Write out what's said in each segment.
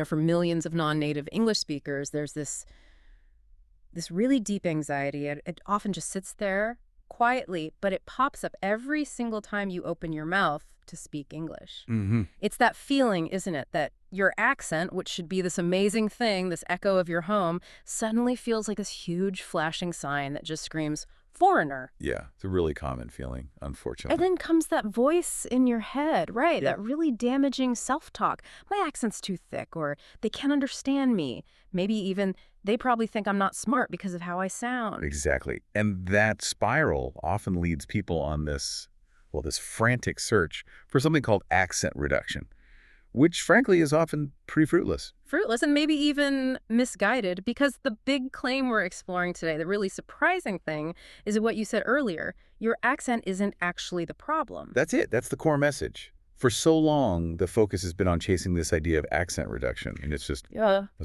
For millions of non-native English speakers, there's this really deep anxiety. It often just sits there quietly, but it pops up every single time you open your mouth to speak English. Mm-hmm. It's that feeling, isn't it, that your accent, which should be this amazing thing, this echo of your home, suddenly feels like this huge flashing sign that just screams, foreigner. Yeah, it's a really common feeling, unfortunately. And then comes that voice in your head, right? Yeah. That really damaging self-talk. My accent's too thick, or they can't understand me. Maybe even they probably think I'm not smart because of how I sound. Exactly. And that spiral often leads people on this frantic search for something called accent reduction, which frankly is often pretty fruitless. Fruitless and maybe even misguided, because the big claim we're exploring today, the really surprising thing, is what you said earlier. Your accent isn't actually the problem. That's it. That's the core message. For so long, the focus has been on chasing this idea of accent reduction, and it's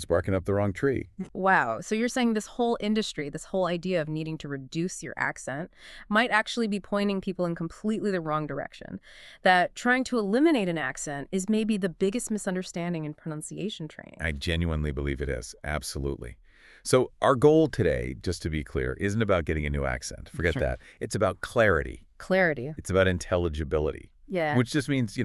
barking up the wrong tree. Wow. So you're saying this whole industry, this whole idea of needing to reduce your accent might actually be pointing people in completely the wrong direction. That trying to eliminate an accent is maybe the biggest misunderstanding in pronunciation training. I genuinely believe it is. Absolutely. So our goal today, just to be clear, isn't about getting a new accent. Forget that. It's about clarity. Clarity. It's about intelligibility. Yeah. Which just means,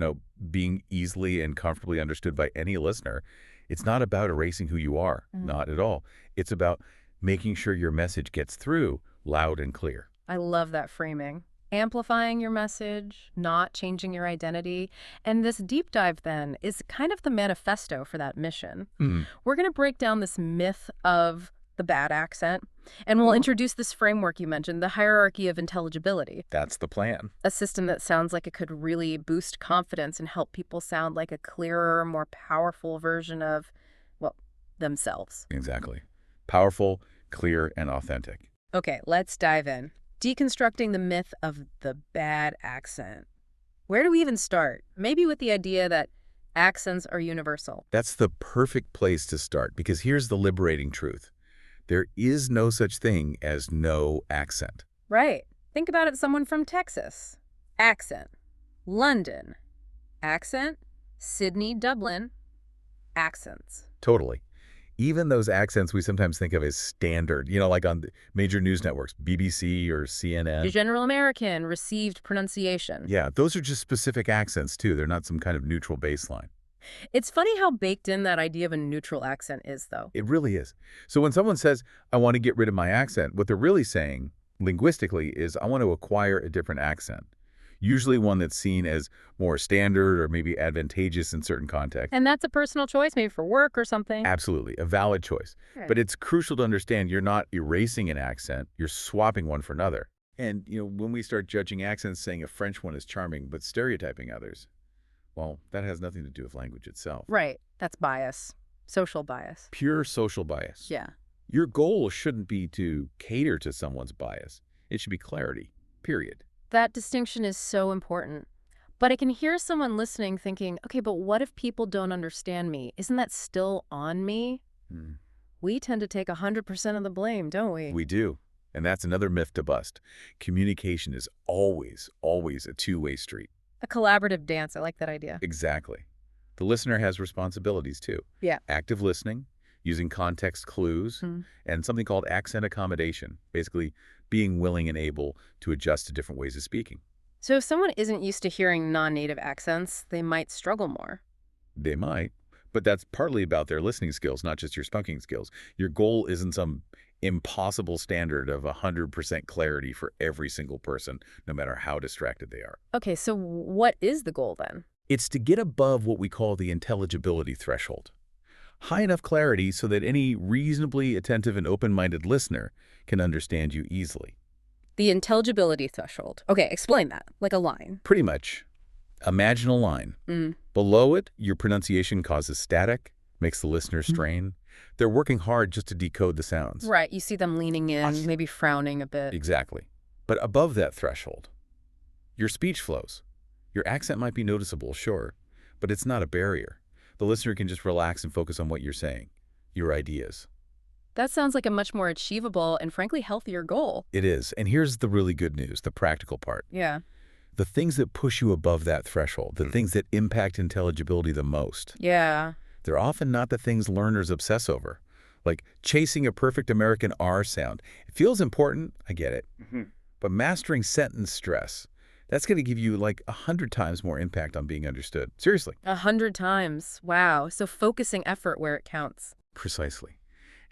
being easily and comfortably understood by any listener. It's not about erasing who you are. Not at all. It's about making sure your message gets through loud and clear. I love that framing. Amplifying your message, not changing your identity. And this deep dive, then, is kind of the manifesto for that mission. We're going to break down this myth of the bad accent, and we'll introduce this framework you mentioned, the hierarchy of intelligibility. That's the plan. A system that sounds like it could really boost confidence and help people sound like a clearer, more powerful version of, themselves. Exactly. Powerful, clear, and authentic. Okay, let's dive in. Deconstructing the myth of the bad accent. Where do we even start? Maybe with the idea that accents are universal. That's the perfect place to start, because here's the liberating truth. There is no such thing as no accent. Right. Think about it, someone from Texas. Accent. London. Accent. Sydney, Dublin. Accents. Totally. Even those accents we sometimes think of as standard, like on major news networks, BBC or CNN. The general American received pronunciation. Yeah, those are just specific accents, too. They're not some kind of neutral baseline. It's funny how baked in that idea of a neutral accent is, though. It really is. So when someone says, I want to get rid of my accent, what they're really saying, linguistically, is I want to acquire a different accent. Usually one that's seen as more standard or maybe advantageous in certain contexts. And that's a personal choice, maybe for work or something. Absolutely, a valid choice. Right. But it's crucial to understand you're not erasing an accent, you're swapping one for another. And, when we start judging accents, saying a French one is charming, but stereotyping others, well, that has nothing to do with language itself. Right. That's bias. Social bias. Pure social bias. Yeah. Your goal shouldn't be to cater to someone's bias. It should be clarity, period. That distinction is so important. But I can hear someone listening thinking, okay, but what if people don't understand me? Isn't that still on me? We tend to take 100% of the blame, don't we? We do. And that's another myth to bust. Communication is always, always a two-way street. A collaborative dance. I like that idea. Exactly. The listener has responsibilities, too. Yeah. Active listening, using context clues, and something called accent accommodation, basically being willing and able to adjust to different ways of speaking. So if someone isn't used to hearing non-native accents, they might struggle more. They might, but that's partly about their listening skills, not just your speaking skills. Your goal isn't some impossible standard of 100% clarity for every single person, no matter how distracted they are. Okay, so what is the goal then? It's to get above what we call the intelligibility threshold. High enough clarity so that any reasonably attentive and open-minded listener can understand you easily. The intelligibility threshold. Okay, explain that, like a line. Pretty much. Imagine a line. Below it, your pronunciation causes static, makes the listener strain. They're working hard just to decode the sounds. Right, you see them leaning in, maybe frowning a bit. Exactly. But above that threshold, your speech flows. Your accent might be noticeable, sure, but it's not a barrier. The listener can just relax and focus on what you're saying, your ideas. That sounds like a much more achievable and frankly healthier goal. It is. And here's the really good news, the practical part. Yeah. The things that push you above that threshold, the things that impact intelligibility the most, Yeah. They're often not the things learners obsess over. Like chasing a perfect American R sound. It feels important, I get it. But mastering sentence stress, that's going to give you like 100 times more impact on being understood. Seriously. 100 times. Wow. So focusing effort where it counts. Precisely.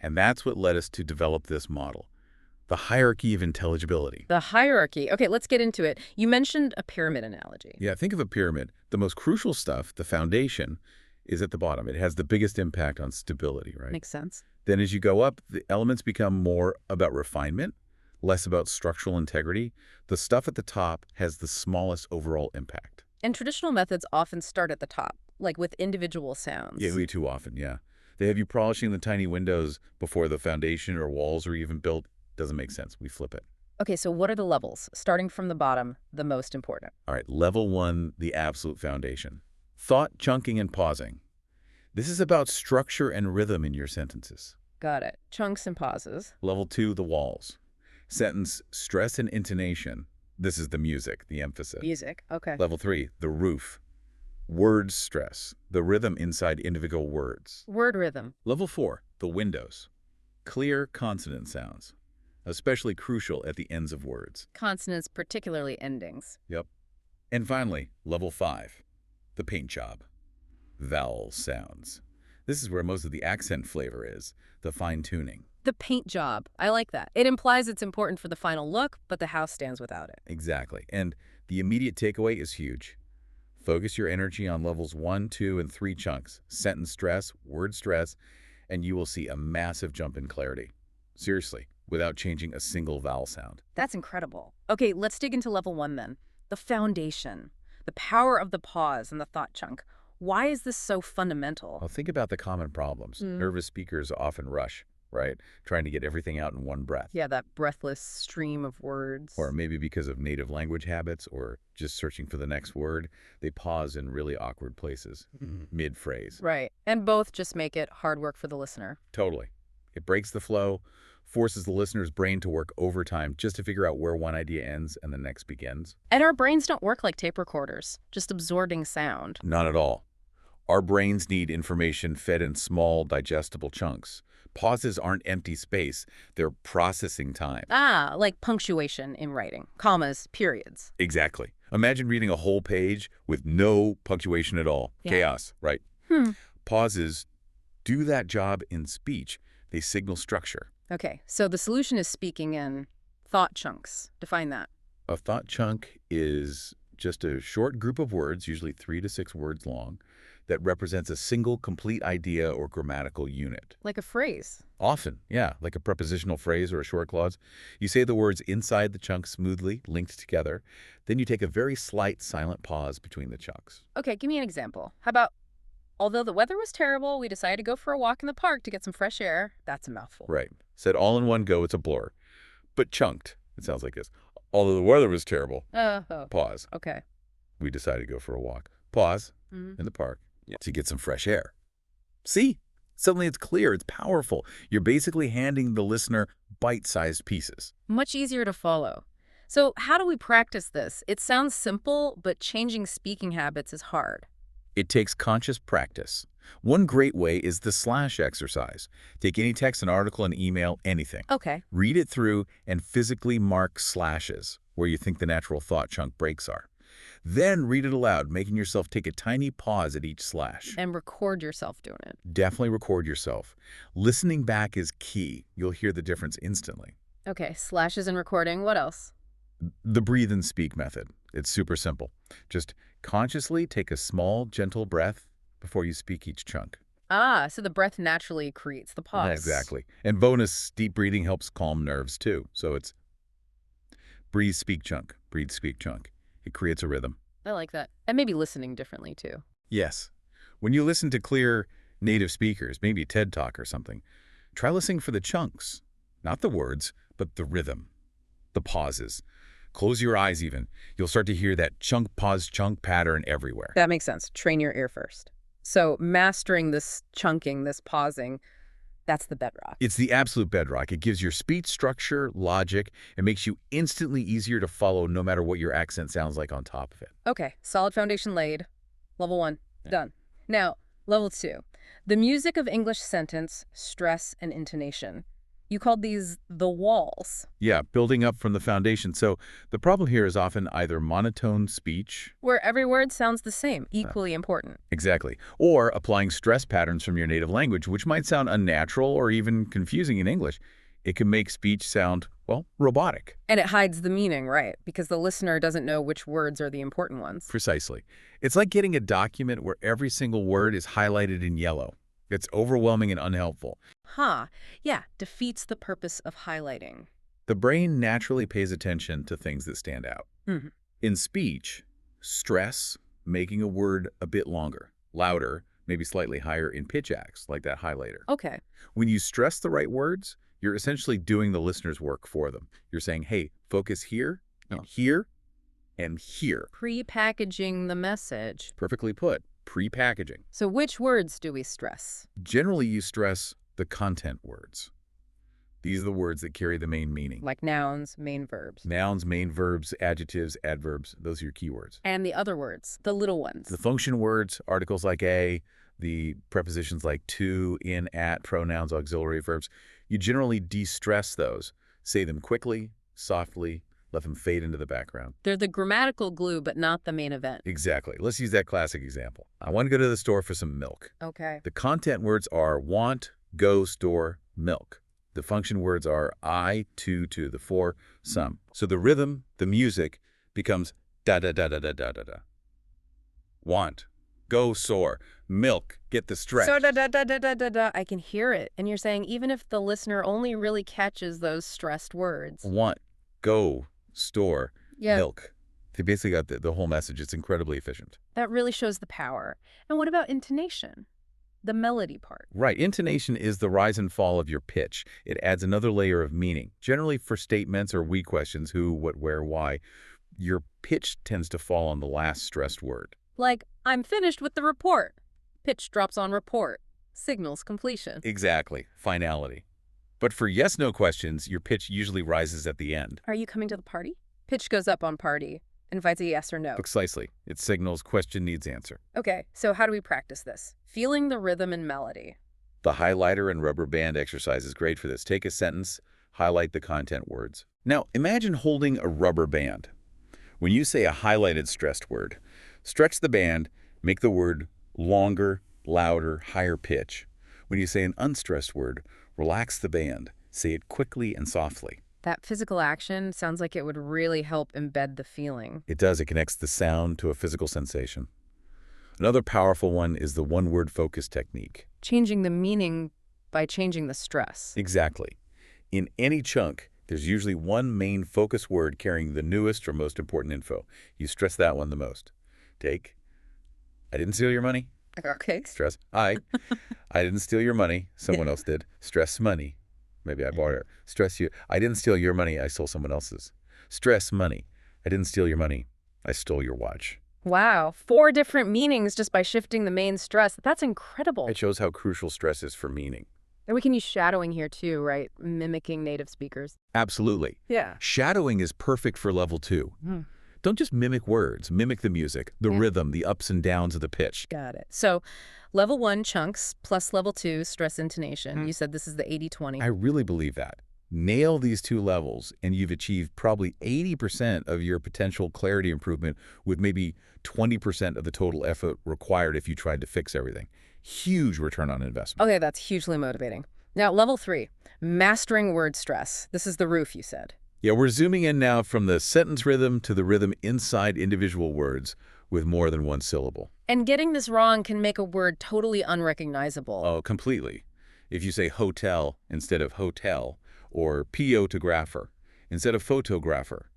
And that's what led us to develop this model, the hierarchy of intelligibility. The hierarchy. Okay, let's get into it. You mentioned a pyramid analogy. Yeah, think of a pyramid. The most crucial stuff, the foundation, is at the bottom. It has the biggest impact on stability, right? Makes sense. Then as you go up, the elements become more about refinement, less about structural integrity. The stuff at the top has the smallest overall impact. And traditional methods often start at the top, like with individual sounds. Yeah, way too often, yeah. They have you polishing the tiny windows before the foundation or walls are even built. Doesn't make sense. We flip it. Okay, so what are the levels? Starting from the bottom, the most important. All right, level 1, the absolute foundation. Thought, chunking, and pausing. This is about structure and rhythm in your sentences. Got it. Chunks and pauses. Level 2, the walls. Sentence, stress and intonation. This is the music, the emphasis. Music, okay. Level 3, the roof. Word stress, the rhythm inside individual words. Word rhythm. Level 4, the windows. Clear consonant sounds, especially crucial at the ends of words. Consonants, particularly endings. Yep. And finally, level 5, the paint job. Vowel sounds. This is where most of the accent flavor is, the fine-tuning. The paint job. I like that. It implies it's important for the final look, but the house stands without it. Exactly. And the immediate takeaway is huge. Focus your energy on levels 1, 2, and 3 chunks, sentence stress, word stress, and you will see a massive jump in clarity. Seriously, without changing a single vowel sound. That's incredible. Okay, let's dig into level 1 then. The foundation. The power of the pause and the thought chunk. Why is this so fundamental? Well, think about the common problems. Nervous speakers often rush, right? Trying to get everything out in one breath. Yeah, that breathless stream of words. Or maybe because of native language habits or just searching for the next word, they pause in really awkward places, mid-phrase. Right. And both just make it hard work for the listener. Totally. It breaks the flow, forces the listener's brain to work overtime just to figure out where one idea ends and the next begins. And our brains don't work like tape recorders, just absorbing sound. Not at all. Our brains need information fed in small, digestible chunks. Pauses aren't empty space. They're processing time. Ah, like punctuation in writing. Commas, periods. Exactly. Imagine reading a whole page with no punctuation at all. Yeah. Chaos, right? Pauses do that job in speech. They signal structure. Okay, so the solution is speaking in thought chunks. Define that. A thought chunk is just a short group of words, usually 3 to 6 words long, that represents a single complete idea or grammatical unit. Like a phrase. Often, yeah, like a prepositional phrase or a short clause. You say the words inside the chunk smoothly, linked together. Then you take a very slight silent pause between the chunks. Okay, give me an example. How about, although the weather was terrible, we decided to go for a walk in the park to get some fresh air. That's a mouthful. Right. Said all in one go, it's a blur. But chunked, it sounds like this. Although the weather was terrible. Pause. Okay. We decided to go for a walk. Pause in the park to get some fresh air. See? Suddenly it's clear, it's powerful. You're basically handing the listener bite-sized pieces. Much easier to follow. So how do we practice this? It sounds simple, but changing speaking habits is hard. It takes conscious practice. One great way is the slash exercise. Take any text, an article, an email, anything. Okay. Read it through and physically mark slashes where you think the natural thought chunk breaks are. Then read it aloud, making yourself take a tiny pause at each slash. And record yourself doing it. Definitely record yourself. Listening back is key. You'll hear the difference instantly. Okay, slashes and recording. What else? The breathe and speak method. It's super simple. Just consciously take a small, gentle breath before you speak each chunk. Ah, so the breath naturally creates the pause. Exactly. And bonus, deep breathing helps calm nerves too. So it's breathe, speak, chunk. Breathe, speak, chunk. It creates a rhythm. I like that. And maybe listening differently too. Yes. When you listen to clear native speakers, maybe TED Talk or something, try listening for the chunks. Not the words, but the rhythm. The pauses. Close your eyes even. You'll start to hear that chunk, pause, chunk pattern everywhere. That makes sense. Train your ear first. So mastering this chunking, this pausing, that's the bedrock. It's the absolute bedrock. It gives your speech structure, logic, and makes you instantly easier to follow no matter what your accent sounds like on top of it. Okay, solid foundation laid. Level 1, done. Now, level 2, The music of English sentence, stress, and intonation. You called these the walls. Yeah, building up from the foundation. So the problem here is often either monotone speech. Where every word sounds the same, Uh, equally important. Exactly. Or applying stress patterns from your native language, which might sound unnatural or even confusing in English. It can make speech sound, well, robotic. And it hides the meaning, right? Because the listener doesn't know which words are the important ones. Precisely. It's like getting a document where every single word is highlighted in yellow. It's overwhelming and unhelpful. Yeah, defeats the purpose of highlighting. The brain naturally pays attention to things that stand out. Mhm. In speech, stress, making a word a bit longer, louder, maybe slightly higher in pitch acts, like that highlighter. Okay. When you stress the right words, you're essentially doing the listener's work for them. You're saying, hey, focus here, and here, and here. Pre-packaging the message. Perfectly put, pre-packaging. So which words do we stress? Generally, you stress the content words. These are the words that carry the main meaning. Like nouns, main verbs. Nouns, main verbs, adjectives, adverbs, those are your keywords. And the other words, the little ones. The function words, articles like a, the prepositions like to, in, at, pronouns, auxiliary verbs, you generally de-stress those. Say them quickly, softly, let them fade into the background. They're the grammatical glue, but not the main event. Exactly. Let's use that classic example. I want to go to the store for some milk. Okay. The content words are want, go, store, milk. The function words are I, to, the for, some. So the rhythm, the music, becomes da-da-da-da-da-da-da-da. Want, go, soar, milk, get the stretch. So da-da-da-da-da-da, I can hear it. And you're saying even if the listener only really catches those stressed words. Want, go, store, Yeah. milk. They basically got the whole message. It's incredibly efficient. That really shows the power. And what about intonation? The melody part. Right. Intonation is the rise and fall of your pitch. It adds another layer of meaning. Generally for statements or we questions, who, what, where, why, your pitch tends to fall on the last stressed word. Like, I'm finished with the report. Pitch drops on report. Signals completion. Exactly. Finality. But for yes-no questions, your pitch usually rises at the end. Are you coming to the party? Pitch goes up on party. Invites a yes or no. Precisely. It signals question needs answer. Okay, so how do we practice this? Feeling the rhythm and melody. The highlighter and rubber band exercise is great for this. Take a sentence, highlight the content words. Now, imagine holding a rubber band. When you say a highlighted stressed word, stretch the band, make the word longer, louder, higher pitch. When you say an unstressed word, relax the band. Say it quickly and softly. That physical action sounds like it would really help embed the feeling. It does. It connects the sound to a physical sensation. Another powerful one is the one-word focus technique. Changing the meaning by changing the stress. Exactly. In any chunk, there's usually one main focus word carrying the newest or most important info. You stress that one the most. Take, I didn't steal your money. Okay. Stress, I didn't steal your money. Someone else did. Stress money. Maybe I bought it. Stress you. I didn't steal your money. I stole someone else's. Stress money. I didn't steal your money. I stole your watch. Wow, 4 different meanings just by shifting the main stress. That's incredible. It shows how crucial stress is for meaning. And we can use shadowing here too, right? Mimicking native speakers. Absolutely. Yeah. Shadowing is perfect for level 2. Don't just mimic words. Mimic the music, the rhythm, the ups and downs of the pitch. Got it. So level 1, chunks, plus level 2, stress intonation. You said this is the 80-20. I really believe that. Nail these 2 levels, and you've achieved probably 80% of your potential clarity improvement with maybe 20% of the total effort required if you tried to fix everything. Huge return on investment. Okay, that's hugely motivating. Now, level 3, mastering word stress. This is the roof, you said. Yeah, we're zooming in now from the sentence rhythm to the rhythm inside individual words with more than one syllable. And getting this wrong can make a word totally unrecognizable. Oh, completely. If you say hotel instead of hotel, or photographer instead of photographer,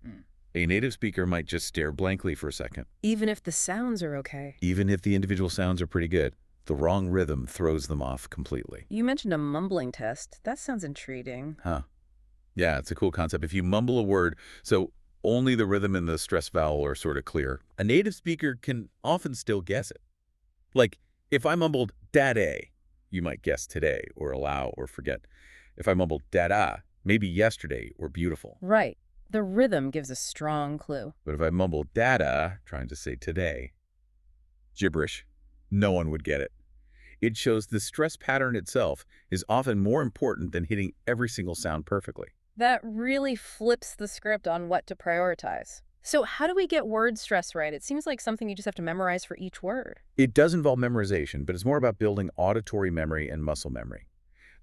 a native speaker might just stare blankly for a second. Even if the sounds are okay. Even if the individual sounds are pretty good, the wrong rhythm throws them off completely. You mentioned a mumbling test. That sounds intriguing. Huh. Yeah, it's a cool concept. If you mumble a word, so only the rhythm and the stress vowel are sort of clear, a native speaker can often still guess it. Like, if I mumbled da-day, you might guess today, or allow, or forget. If I mumbled da-da, maybe yesterday, or beautiful. Right. The rhythm gives a strong clue. But if I mumbled dada, trying to say today, gibberish, no one would get it. It shows the stress pattern itself is often more important than hitting every single sound perfectly. That really flips the script on what to prioritize. So how do we get word stress right? It seems like something you just have to memorize for each word. It does involve memorization, but it's more about building auditory memory and muscle memory.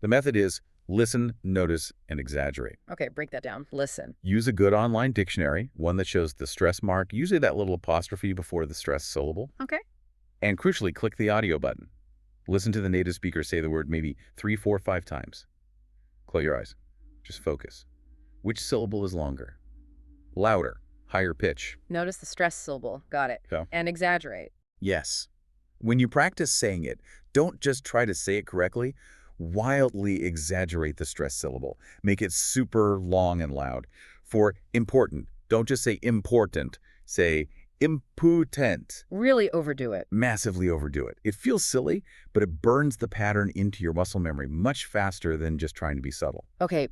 The method is listen, notice, and exaggerate. Okay, break that down. Listen. Use a good online dictionary, one that shows the stress mark, usually that little apostrophe before the stress syllable. Okay. And crucially, click the audio button. Listen to the native speaker say the word maybe 3, 4, 5 times. Close your eyes. Just focus. Which syllable is longer? Louder, higher pitch. Notice the stress syllable. Got it. Yeah. And exaggerate. Yes. When you practice saying it, don't just try to say it correctly. Wildly exaggerate the stress syllable. Make it super long and loud. For important, don't just say important. Say impotent. Really overdo it. Massively overdo it. It feels silly, but it burns the pattern into your muscle memory much faster than just trying to be subtle. Okay,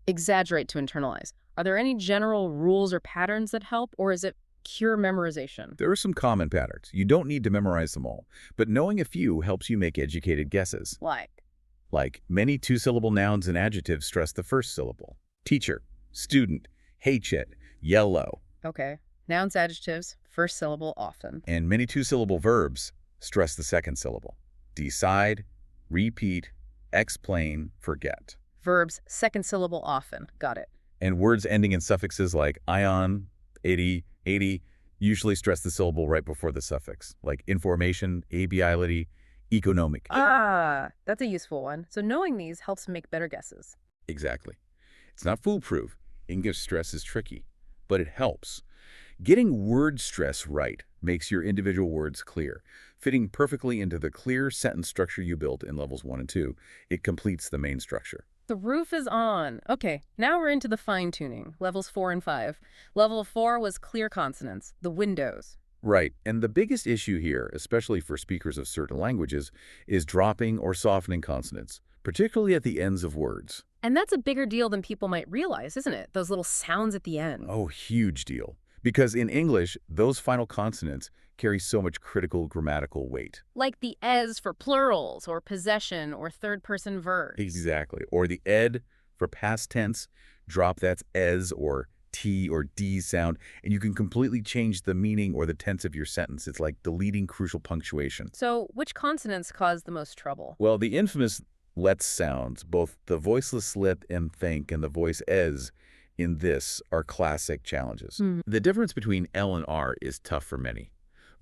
exaggerate to internalize. Are there any general rules or patterns that help, or is it pure memorization? There are some common patterns. You don't need to memorize them all, but knowing a few helps you make educated guesses. Like many two-syllable nouns and adjectives stress the first syllable. Teacher, student, hatchet, yellow. Okay. Nouns, adjectives, first syllable often. And many two-syllable verbs stress the second syllable. Decide, repeat, explain, forget. Verbs, second syllable often. Got it. And words ending in suffixes like ion, 80, usually stress the syllable right before the suffix, like information, abiality, economic. That's a useful one. So knowing these helps make better guesses. Exactly. It's not foolproof. English stress is tricky, but it helps. Getting word stress right makes your individual words clear. Fitting perfectly into the clear sentence structure you built in levels 1 and 2, it completes the main structure. The roof is on. Okay, now we're into the fine-tuning, levels 4 and 5. Level 4 was clear consonants, the windows. Right, and the biggest issue here, especially for speakers of certain languages, is dropping or softening consonants, particularly at the ends of words. And that's a bigger deal than people might realize, isn't it? Those little sounds at the end. Oh, huge deal. Because in English, those final consonants carry so much critical grammatical weight. Like the "es" for plurals, or possession, or third-person verbs. Exactly. Or the ed for past tense, drop that "es" or T or D sound, and you can completely change the meaning or the tense of your sentence. It's like deleting crucial punctuation. So which consonants cause the most trouble? Well, the infamous let sounds, both the voiceless lit and think and the voice es in this are classic challenges. The difference between L and R is tough for many.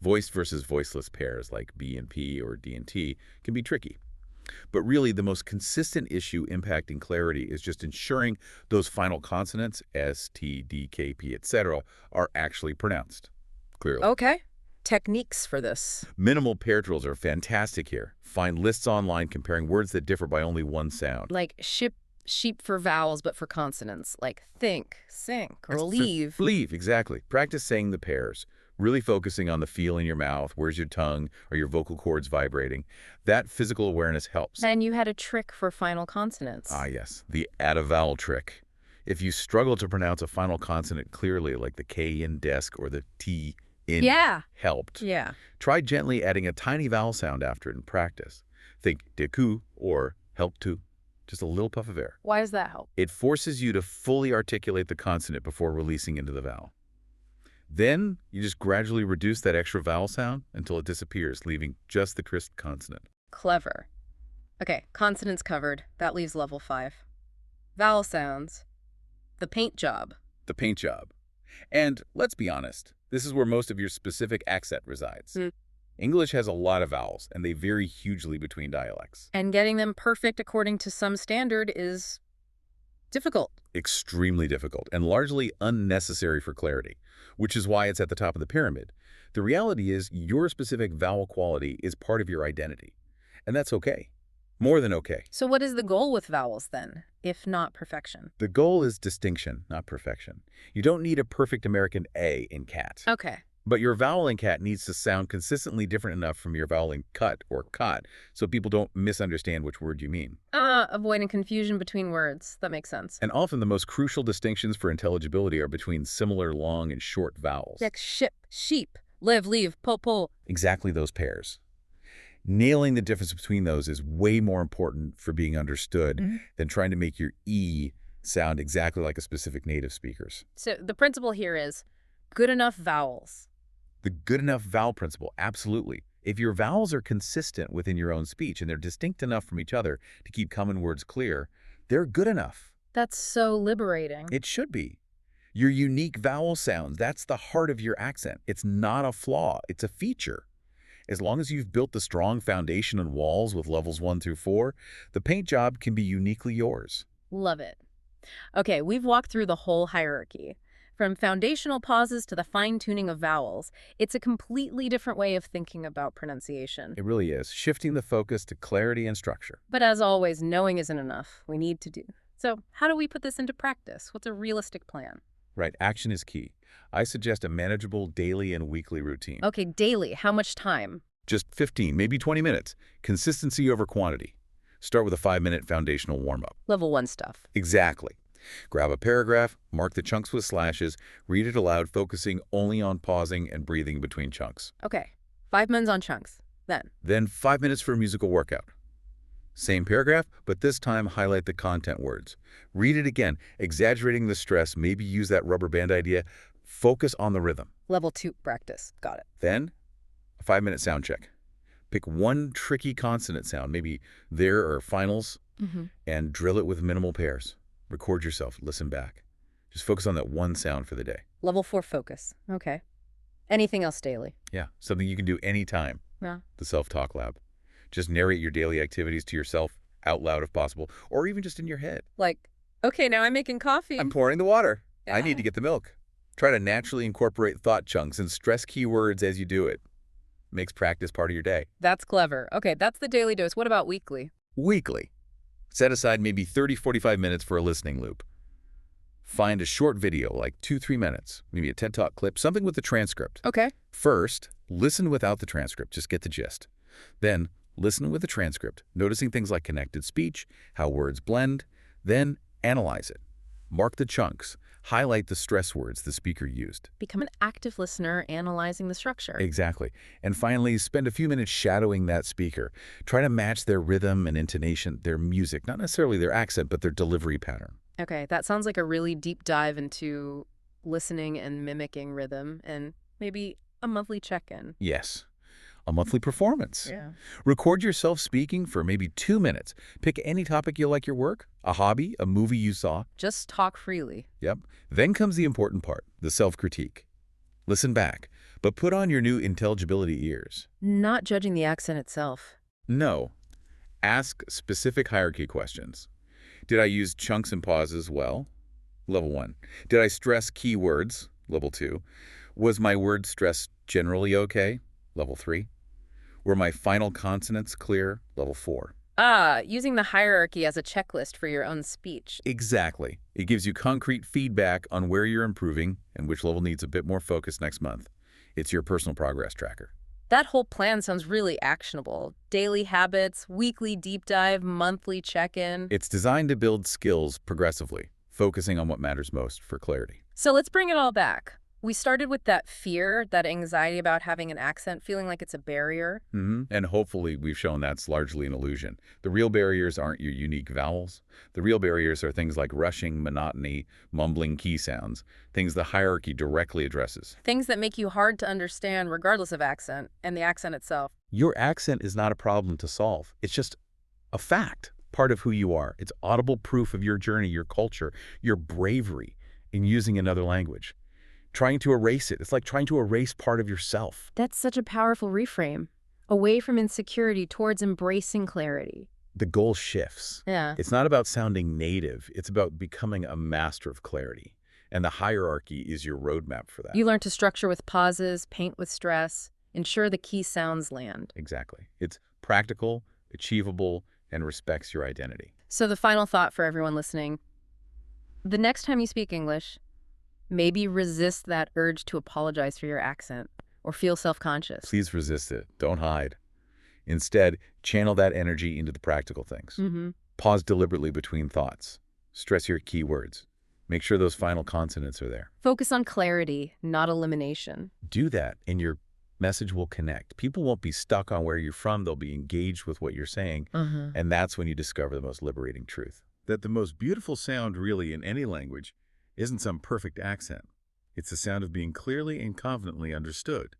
Voiced versus voiceless pairs like B and P or D and T can be tricky. But really, the most consistent issue impacting clarity is just ensuring those final consonants, S, T, D, K, P, etc., are actually pronounced clearly. Okay. Techniques for this. Minimal pair drills are fantastic here. Find lists online comparing words that differ by only one sound. Like sheep for vowels, but for consonants, like think, sink, or leave. Leave, exactly. Practice saying the pairs, really focusing on the feel in your mouth, where's your tongue, or your vocal cords vibrating. That physical awareness helps. And you had a trick for final consonants. Ah, yes, the add a vowel trick. If you struggle to pronounce a final consonant clearly, like the K in desk or the T in helped, try gently adding a tiny vowel sound after it in practice. Think deku or help to. Just a little puff of air. Why does that help? It forces you to fully articulate the consonant before releasing into the vowel. Then you just gradually reduce that extra vowel sound until it disappears, leaving just the crisp consonant. Clever. Okay, consonants covered. That leaves level 5. Vowel sounds. The paint job. The paint job. And let's be honest, this is where most of your specific accent resides. English has a lot of vowels, and they vary hugely between dialects. And getting them perfect according to some standard is difficult. Extremely difficult, and largely unnecessary for clarity, which is why it's at the top of the pyramid. The reality is your specific vowel quality is part of your identity, and that's okay. More than okay. So what is the goal with vowels then, if not perfection? The goal is distinction, not perfection. You don't need a perfect American A in cat. Okay. But your vowel in cat needs to sound consistently different enough from your vowel in cut or cot so people don't misunderstand which word you mean. Avoiding confusion between words. That makes sense. And often the most crucial distinctions for intelligibility are between similar long and short vowels. Like ship, sheep, live, leave, po. Exactly those pairs. Nailing the difference between those is way more important for being understood Mhm. than trying to make your E sound exactly like a specific native speaker's. So the principle here is good enough vowels. The good enough vowel principle, absolutely. If your vowels are consistent within your own speech and they're distinct enough from each other to keep common words clear, they're good enough. That's so liberating. It should be. Your unique vowel sounds, that's the heart of your accent. It's not a flaw, it's a feature. As long as you've built the strong foundation and walls with levels 1 through 4, the paint job can be uniquely yours. Love it. Okay, we've walked through the whole hierarchy. From foundational pauses to the fine-tuning of vowels, it's a completely different way of thinking about pronunciation. It really is, shifting the focus to clarity and structure. But as always, knowing isn't enough. We need to do. So how do we put this into practice? What's a realistic plan? Right, action is key. I suggest a manageable daily and weekly routine. Okay, daily. How much time? Just 15, maybe 20 minutes. Consistency over quantity. Start with a 5-minute foundational warm-up. Level 1 stuff. Exactly. Grab a paragraph, mark the chunks with slashes, read it aloud, focusing only on pausing and breathing between chunks. Okay, 5 minutes on chunks. Then 5 minutes for a musical workout. Same paragraph, but this time highlight the content words. Read it again, exaggerating the stress, maybe use that rubber band idea. Focus on the rhythm. Level 2 practice. Got it. Then, a 5-minute sound check. Pick one tricky consonant sound, maybe there or finals, and drill it with minimal pairs. Record yourself, listen back. Just focus on that one sound for the day. Level 4 focus. Okay. Anything else daily? Yeah, something you can do anytime. Yeah. The Self-Talk Lab. Just narrate your daily activities to yourself, out loud if possible, or even just in your head. Like, okay, now I'm making coffee. I'm pouring the water. I Yeah. need to get the milk. Try to naturally incorporate thought chunks and stress keywords as you do it. Makes practice part of your day. That's clever. Okay, that's the daily dose. What about weekly? Weekly. Set aside maybe 30-45 minutes for a listening loop. Find a short video, like 2-3 minutes, maybe a TED Talk clip, something with the transcript. Okay. First, listen without the transcript, just get the gist. Then, listen with the transcript, noticing things like connected speech, how words blend. Then, analyze it. Mark the chunks. Highlight the stress words the speaker used. Become an active listener, analyzing the structure. Exactly. And finally, spend a few minutes shadowing that speaker. Try to match their rhythm and intonation, their music, not necessarily their accent, but their delivery pattern. Okay, that sounds like a really deep dive into listening and mimicking rhythm and maybe a monthly check-in. Yes. A monthly performance. Yeah. Record yourself speaking for maybe 2 minutes. Pick any topic you like your work, a hobby, a movie you saw. Just talk freely. Yep. Then comes the important part, the self-critique. Listen back, but put on your new intelligibility ears. Not judging the accent itself. No. Ask specific hierarchy questions. Did I use chunks and pauses well? Level 1. Did I stress keywords? Level 2. Was my word stress generally okay? Level 3. Were my final consonants clear? Level 4. Using the hierarchy as a checklist for your own speech. Exactly. It gives you concrete feedback on where you're improving and which level needs a bit more focus next month. It's your personal progress tracker. That whole plan sounds really actionable. Daily habits, weekly deep dive, monthly check-in. It's designed to build skills progressively, focusing on what matters most for clarity. So let's bring it all back. We started with that fear, that anxiety about having an accent, feeling like it's a barrier. And hopefully we've shown that's largely an illusion. The real barriers aren't your unique vowels. The real barriers are things like rushing, monotony, mumbling key sounds, things the hierarchy directly addresses. Things that make you hard to understand regardless of accent, and the accent itself. Your accent is not a problem to solve. It's just a fact, part of who you are. It's audible proof of your journey, your culture, your bravery in using another language. Trying to erase it. It's like trying to erase part of yourself. That's such a powerful reframe. Away from insecurity towards embracing clarity. The goal shifts. Yeah. It's not about sounding native. It's about becoming a master of clarity. And the hierarchy is your roadmap for that. You learn to structure with pauses, paint with stress, ensure the key sounds land. Exactly. It's practical, achievable, and respects your identity. So the final thought for everyone listening. The next time you speak English, maybe resist that urge to apologize for your accent or feel self-conscious. Please resist it. Don't hide. Instead, channel that energy into the practical things. Pause deliberately between thoughts. Stress your key words. Make sure those final consonants are there. Focus on clarity, not elimination. Do that, and your message will connect. People won't be stuck on where you're from. They'll be engaged with what you're saying. And that's when you discover the most liberating truth. That the most beautiful sound really in any language isn't some perfect accent. It's the sound of being clearly and confidently understood.